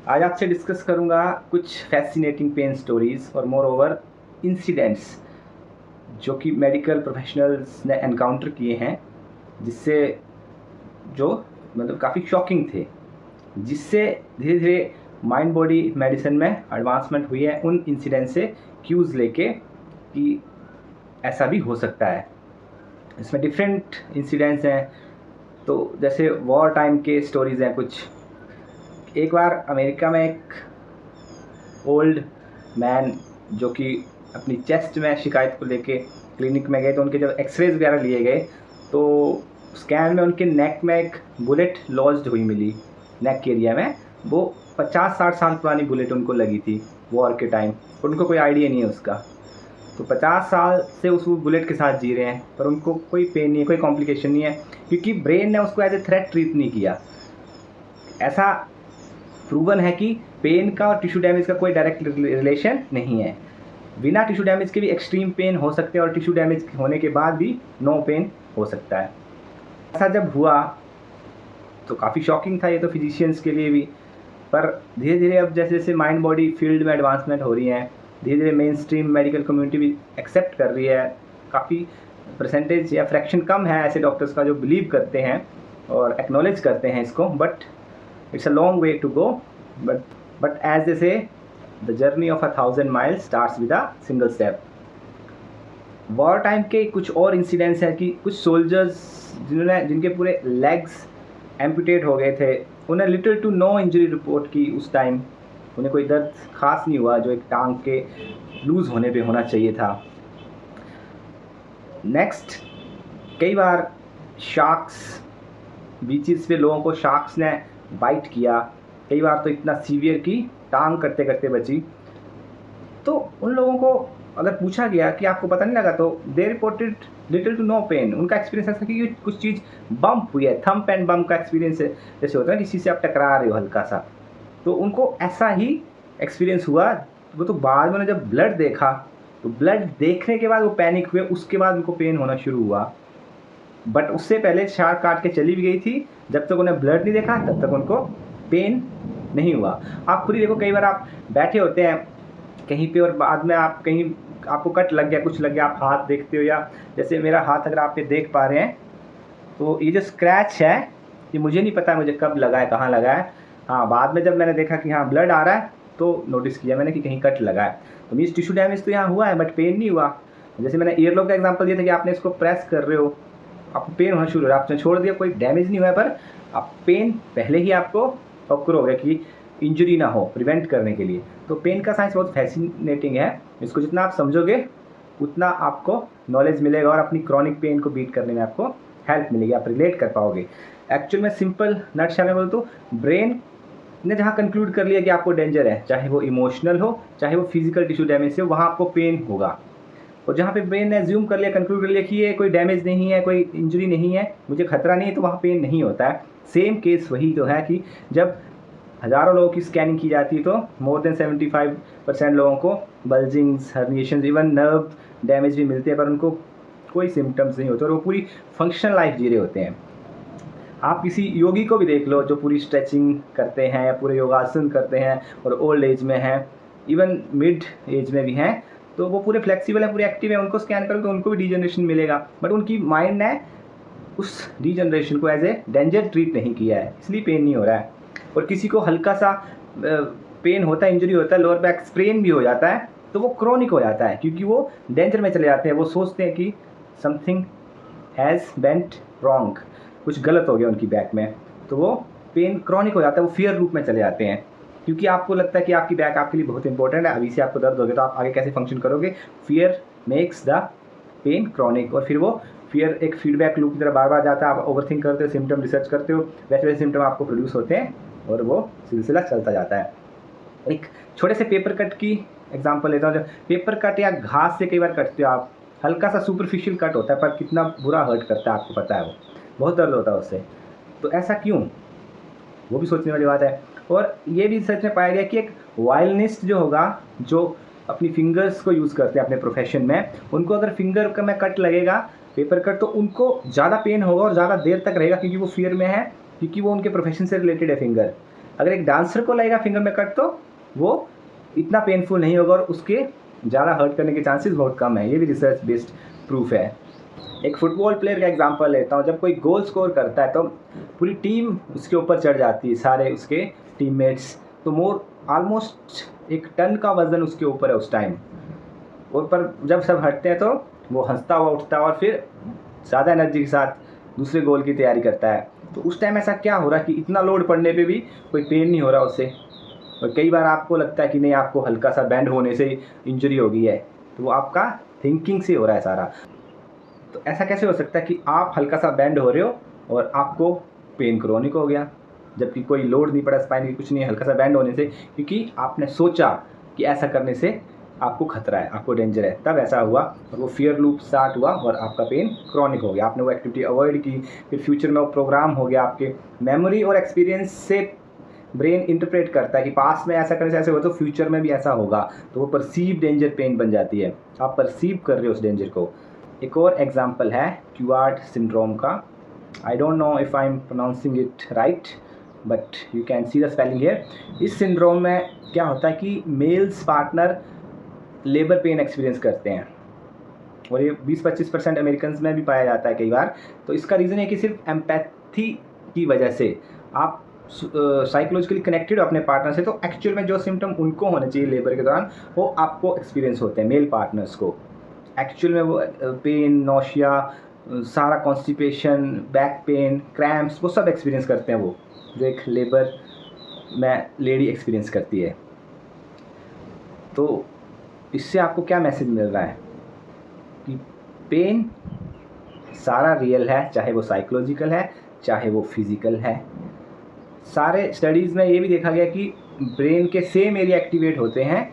आज आपसे डिस्कस करूंगा कुछ फैसिनेटिंग पेन स्टोरीज और मोर ओवर इंसिडेंट्स जो कि मेडिकल प्रोफेशनल्स ने एनकाउंटर किए हैं, जिससे जो मतलब काफ़ी शॉकिंग थे, जिससे धीरे धीरे माइंड बॉडी मेडिसिन में एडवांसमेंट हुई है उन इंसिडेंट से क्यूज़ लेके कि ऐसा भी हो सकता है। इसमें डिफरेंट इंसिडेंट्स हैं, तो जैसे वॉर टाइम के स्टोरीज़ हैं कुछ। एक बार अमेरिका में एक ओल्ड मैन जो कि अपनी चेस्ट में शिकायत को लेके क्लिनिक में गए, तो उनके जब एक्सरेज वगैरह लिए गए तो स्कैन में उनके नेक में एक बुलेट लॉज्ड हुई मिली। नेक के एरिया में वो 50-60 साल पुरानी बुलेट उनको लगी थी वॉर के टाइम, और उनको कोई आइडिया नहीं है उसका। तो 50 साल से उस बुलेट के साथ जी रहे हैं, पर उनको कोई पेन नहीं है, कोई कॉम्प्लिकेशन नहीं है, क्योंकि ब्रेन ने उसको एज ए थ्रेट ट्रीट नहीं किया। ऐसा प्रूवन है कि पेन का और टिश्यू डैमेज का कोई डायरेक्ट रिलेशन नहीं है। बिना टिश्यू डैमेज के भी एक्सट्रीम पेन हो सकते हैं और टिश्यू डैमेज होने के बाद भी नो पेन हो सकता है। ऐसा जब हुआ तो काफ़ी शॉकिंग था ये तो फिजिशियंस के लिए भी। पर धीरे धीरे अब जैसे जैसे माइंड बॉडी फील्ड में एडवांसमेंट हो रही है, धीरे धीरे मेन स्ट्रीम मेडिकल कम्युनिटी भी एक्सेप्ट कर रही है। काफ़ी परसेंटेज या फ्रैक्शन कम है ऐसे डॉक्टर्स का जो बिलीव करते हैं और एक्नॉलेज करते हैं इसको, but it's a long way to go. But as they say the journey of 1000 miles starts with a single step. War time के कुछ और इंसिडेंट्स हैं कि कुछ सोल्जर्स जिनके पूरे लेग्स एम्पुटेट हो गए थे, उन्हें little to no injury report की उस टाइम। उन्हें कोई दर्द खास नहीं हुआ जो एक टांग के लूज होने पे होना चाहिए था। नेक्स्ट, कई बार शार्क्स, बीचेस पे लोगों को शार्क्स ने बाइट किया, कई बार तो इतना सीवियर कि टांग करते करते बची। तो उन लोगों को अगर पूछा गया कि आपको पता नहीं लगा, तो they reported little to no pain. उनका एक्सपीरियंस ऐसा कि कुछ चीज़ बम्प हुई है, थंप एंड बम्प का एक्सपीरियंस है, जैसे होता है किसी से आप टकरा रहे हो हल्का सा, तो उनको ऐसा ही एक्सपीरियंस हुआ। वो तो बाद में जब ब्लड देखा, तो ब्लड देखने के बाद वो पैनिक हुए, उसके बाद उनको पेन होना शुरू हुआ। बट उससे पहले शार्क काट के चली भी गई थी, जब तक उन्हें ब्लड नहीं देखा तब तक उनको पेन नहीं हुआ। आप खुद ही देखो, कई बार आप बैठे होते हैं कहीं पे और बाद में आप कहीं आपको कट लग गया, कुछ लग गया, आप हाथ देखते हो, या जैसे मेरा हाथ अगर आप ये देख पा रहे हैं, तो ये जो स्क्रैच है ये मुझे नहीं पता मुझे कब लगा है, कहाँ लगा है। हाँ, बाद में जब मैंने देखा कि हाँ ब्लड आ रहा है तो नोटिस किया मैंने कि कहीं कट लगा है। तो मीन्स टिश्यू डैमेज तो यहाँ हुआ है बट पेन नहीं हुआ। जैसे मैंने ईयरलॉक का एग्जांपल दिया था कि आपने इसको प्रेस कर रहे हो, आपको पेन होना शुरू हो रहा है, आपने छोड़ दिया, कोई डैमेज नहीं हुआ है, पर आप पेन पहले ही आपको ऑक्कर हो गया कि इंजरी ना हो, प्रिवेंट करने के लिए। तो पेन का साइंस बहुत फैसिनेटिंग है, इसको जितना आप समझोगे उतना आपको नॉलेज मिलेगा और अपनी क्रॉनिक पेन को बीट करने में आपको हेल्प मिलेगी, आप रिलेट कर पाओगे। एक्चुअल में सिंपल नटशेल में बोलूँ तो ब्रेन ने जहाँ कंक्लूड कर लिया कि आपको डेंजर है, चाहे वो इमोशनल हो चाहे वो फिजिकल टिश्यू डैमेज से हो, वहाँ आपको पेन होगा। और जहाँ पे ब्रेन ने एज्यूम कर लिया, कंक्लूड कर लिया कि ये कोई डैमेज नहीं है, कोई इंजरी नहीं है, मुझे खतरा नहीं है, तो वहाँ पेन नहीं होता है। सेम केस वही तो है कि जब हज़ारों लोगों की स्कैनिंग की जाती है तो मोर देन 75% लोगों को बल्जिंग्स, हर्निएशंस, इवन नर्व डैमेज भी मिलते हैं, पर उनको कोई सिम्टम्स नहीं होते और वो पूरी फंक्शनल लाइफ जी रहे होते हैं। आप किसी योगी को भी देख लो जो पूरी स्ट्रेचिंग करते हैं या पूरे योगासन करते हैं और ओल्ड एज में हैं, इवन मिड एज में भी हैं, तो वो पूरे फ्लेक्सिबल हैं, पूरे एक्टिव हैं, उनको स्कैन करो तो उनको भी डीजनरेशन मिलेगा, बट उनकी माइंड ने उस डीजनरेशन को एज ए डेंजर ट्रीट नहीं किया है, इसलिए पेन नहीं हो रहा है। और किसी को हल्का सा पेन होता है, इंजरी होता है, लोअर बैक स्प्रेन भी हो जाता है, तो वो क्रॉनिक हो जाता है क्योंकि वो डेंजर में चले जाते हैं। वो सोचते हैं कि समथिंग हैज़ वेंट रॉन्ग, कुछ गलत हो गया उनकी बैक में, तो वो पेन क्रॉनिक हो जाता है, वो फियर रूप में चले जाते हैं। क्योंकि आपको लगता है कि आपकी बैक आपके लिए बहुत इंपॉर्टेंट है, अभी से आपको दर्द हो गया तो आप आगे कैसे फंक्शन करोगे। Fear makes the pain chronic, और फिर वो फियर एक फीडबैक लूप की तरह बार बार जाता है। आप ओवरथिंक करते हो, सिम्टम रिसर्च करते हो, वैसे वैसे सिम्टम आपको प्रोड्यूस होते हैं और वो सिलसिला चलता जाता है। एक छोटे से पेपर कट की एग्जांपल लेता हूँ। जब पेपर कट या घास से कई बार कटते हो आप, हल्का सा सुपरफिशियल कट होता है पर कितना बुरा हर्ट करता है आपको पता है, वो बहुत दर्द होता है उससे। तो ऐसा क्यों, वो भी सोचने वाली बात है। और ये भी सच में पाया गया कि एक वायलिनिस्ट जो होगा, जो अपनी फिंगर्स को यूज़ करते हैं अपने प्रोफेशन में, उनको अगर फिंगर का में कट लगेगा, पेपर कट, तो उनको ज़्यादा पेन होगा और ज़्यादा देर तक रहेगा क्योंकि वो फियर में है, क्योंकि वो उनके प्रोफेशन से रिलेटेड है फिंगर। अगर एक डांसर को लगेगा फिंगर में कट तो वो इतना पेनफुल नहीं होगा और उसके ज़्यादा हर्ट करने के चांसेस बहुत कम है। ये भी रिसर्च बेस्ड प्रूफ है। एक फुटबॉल प्लेयर का एग्जांपल लेता हूँ। जब कोई गोल स्कोर करता है तो पूरी टीम उसके ऊपर चढ़ जाती है, सारे उसके टीममेट्स, तो ऑलमोस्ट 1 टन का वज़न उसके ऊपर है उस टाइम। और पर जब सब हटते हैं तो वो हंसता हुआ उठता है और फिर ज़्यादा एनर्जी के साथ दूसरे गोल की तैयारी करता है। तो उस टाइम ऐसा क्या हो रहा है कि इतना लोड पड़ने पे भी कोई पेन नहीं हो रहा उससे। और कई बार आपको लगता है कि नहीं, आपको हल्का सा बैंड होने से इंजरी हो गई है, तो वो आपका थिंकिंग से हो रहा है सारा। तो ऐसा कैसे हो सकता है कि आप हल्का सा बैंड हो रहे हो और आपको पेन क्रोनिक हो गया, जबकि कोई लोड नहीं पड़ा स्पाइन की, कुछ नहीं, हल्का सा बैंड होने से, क्योंकि आपने सोचा कि ऐसा करने से आपको खतरा है, आपको डेंजर है, तब ऐसा हुआ और वो फियर लूप स्टार्ट हुआ और आपका पेन क्रॉनिक हो गया। आपने वो एक्टिविटी अवॉइड की, फिर फ्यूचर में वो प्रोग्राम हो गया आपके मेमोरी और एक्सपीरियंस से। ब्रेन इंटरप्रेट करता है कि पास्ट में ऐसा करने से ऐसे हुआ तो फ्यूचर में भी ऐसा होगा, तो वो परसीव डेंजर पेन बन जाती है। आप परसीव कर रहे हो उस डेंजर को। एक और एग्जाम्पल है क्यूआर्ड सिंड्रोम का। I don't know if I am pronouncing it right, but you can see the spelling here. इस सिंड्रोम में क्या होता है कि males partner labour pain experience करते हैं और ये 20-25% अमेरिकन में भी पाया जाता है कई बार। तो इसका रीज़न है कि सिर्फ एम्पैथी की वजह से आप साइकोलॉजिकली कनेक्टेड हो अपने पार्टनर से, तो एक्चुअल में जो सिम्टम उनको होने चाहिए लेबर के दौरान वो आपको एक्सपीरियंस होते हैं, मेल पार्टनर्स को। एक्चुअल में वो पेन, नौशिया, सारा कॉन्स्टिपेशन, बैक पेन, क्रैम्प्स, वो सब एक्सपीरियंस करते हैं वो, जो एक लेबर में लेडी एक्सपीरियंस करती है। तो इससे आपको क्या मैसेज मिल रहा है कि पेन सारा रियल है, चाहे वो साइकोलॉजिकल है चाहे वो फिज़िकल है। सारे स्टडीज़ में ये भी देखा गया कि ब्रेन के सेम एरिया एक्टिवेट होते हैं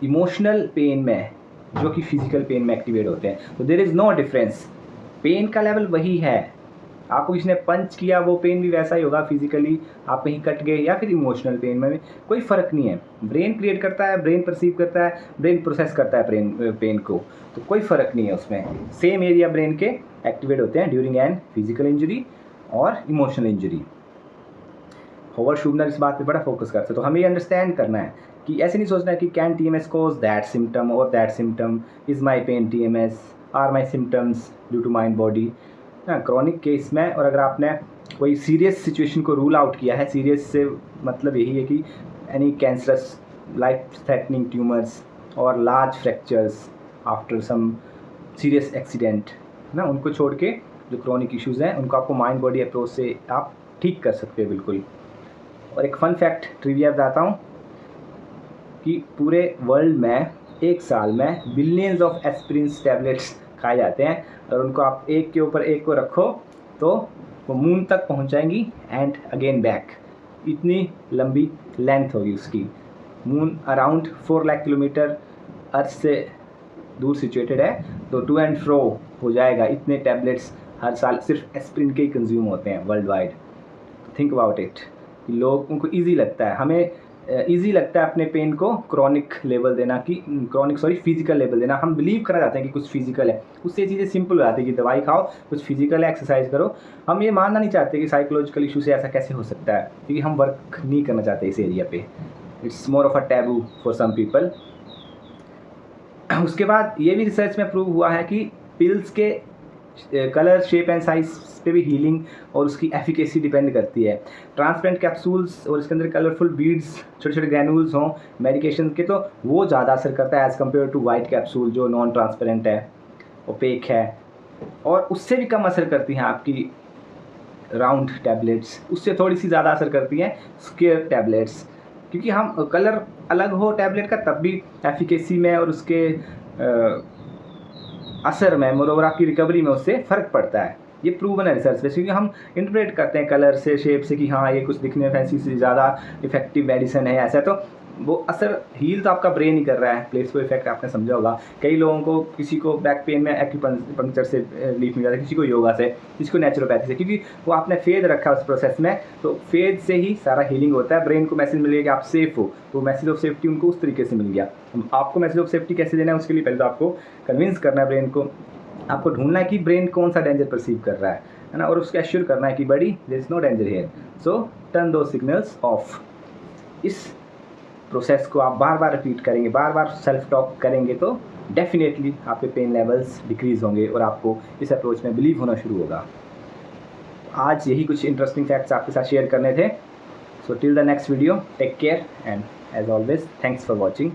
इमोशनल पेन में जो कि फिज़िकल पेन में एक्टिवेट होते हैं। तो there is no difference, pain का लेवल वही है। आपको किसी ने पंच किया वो पेन भी वैसा ही होगा फिजिकली, आप कहीं कट गए, या फिर इमोशनल पेन में भी कोई फ़र्क नहीं है। ब्रेन क्रिएट करता है, ब्रेन परसीव करता है, ब्रेन प्रोसेस करता है पेन को, तो कोई फ़र्क नहीं है उसमें। सेम एरिया ब्रेन के एक्टिवेट होते हैं ड्यूरिंग एन फिजिकल इंजरी और इमोशनल इंजरी। होवर्ड शूबनर इस बात पे बड़ा फोकस करते हैं। तो हमें ये अंडरस्टैंड करना है कि ऐसे नहीं सोचना है कि कैन TMS कोज दैट सिम्टम और that symptom, is my pain TMS, are my symptoms due to mind body. Chronic case में, और अगर आपने कोई सीरियस सिचुएशन को रूल आउट किया है, सीरियस से मतलब यही है कि any cancerous, life threatening tumours और large fractures after some serious accident ना, उनको छोड़ के जो क्रॉनिक इश्यूज़ हैं उनको आपको माइंड बॉडी अप्रोच से आप ठीक कर सकते हो बिल्कुल। और एक फ़न फैक्ट ट्रिविया बताता हूँ कि पूरे वर्ल्ड में एक साल में बिलियंस ऑफ एस्पिरिन टैबलेट्स खाए जाते हैं, और उनको आप एक के ऊपर एक को रखो तो वो मून तक पहुंचाएंगी एंड अगेन बैक। इतनी लंबी लेंथ होगी उसकी। मून अराउंड 4 लाख किलोमीटर अर्थ से दूर सिचुएटेड है, तो टू एंड फ्रो हो जाएगा। इतने टैबलेट्स हर साल सिर्फ एस्पिरिन के ही कंज्यूम होते हैं world wide. Think about it कि लोगों को ईजी लगता है, हमें ईजी लगता है अपने पेन को क्रॉनिक लेवल देना, कि फिजिकल लेवल देना। हम बिलीव करना चाहते हैं कि कुछ फिजिकल है, उससे चीज़ें सिंपल हो जाती है कि दवाई खाओ, कुछ फिजिकल है, एक्सरसाइज करो। हम ये मानना नहीं चाहते कि साइकोलॉजिकल इशू से ऐसा कैसे हो सकता है, क्योंकि हम वर्क नहीं करना चाहते इस एरिया पे। It's more of a taboo for some people. उसके बाद ये भी रिसर्च में प्रूव हुआ है कि पिल्स के कलर, शेप एंड साइज पे भी हीलिंग और उसकी एफिकेसी डिपेंड करती है। ट्रांसपेरेंट कैप्सूल्स और इसके अंदर कलरफुल बीड्स, छोटे छोटे ग्रैनुल्स हों मेडिकेशन के, तो वो ज़्यादा असर करता है as compare to white capsule जो नॉन ट्रांसपेरेंट है, ओपेक है, और उससे भी कम असर करती हैं आपकी राउंड टैबलेट्स। उससे थोड़ी सी ज़्यादा असर करती हैं स्क्वायर टैबलेट्स, क्योंकि हम कलर अलग हो टैबलेट का तब भी एफिकेसी में और उसके असर में, मोरोवर आपकी रिकवरी में उससे फ़र्क पड़ता है। ये प्रूवन है रिसर्च पे, क्योंकि हम इंटरप्रेट करते हैं कलर से, शेप से कि हाँ ये कुछ दिखने में फैंसी से ज़्यादा इफेक्टिव मेडिसिन है ऐसा, तो वो असर हील तो आपका ब्रेन ही कर रहा है। प्लेसबो इफेक्ट आपने समझा होगा। कई लोगों को, किसी को बैक पेन में एक्यूपंक्चर से रिलीफ मिल जाता है, किसी को योगा से, किसी को नेचुरोपैथी से, क्योंकि वो आपने फेद रखा है उस प्रोसेस में। तो फेद से ही सारा हीलिंग होता है। ब्रेन को मैसेज मिल गया कि आप सेफ़ हो, तो मैसेज ऑफ सेफ्टी उनको उस तरीके से मिल गया। आपको मैसेज ऑफ सेफ्टी कैसे देना है, उसके लिए पहले तो आपको कन्विंस करना है ब्रेन को। आपको ढूंढना है कि ब्रेन कौन सा डेंजर परसीव कर रहा है। है ना, और उसको एश्योर करना है कि बड़ी there is no danger here, so turn two signals off. इस प्रोसेस को आप बार बार रिपीट करेंगे, बार बार सेल्फ टॉक करेंगे तो डेफिनेटली आपके पेन लेवल्स डिक्रीज़ होंगे और आपको इस अप्रोच में बिलीव होना शुरू होगा। आज यही कुछ इंटरेस्टिंग फैक्ट्स आपके साथ शेयर करने थे। So till the next video, take care and as always thanks for watching.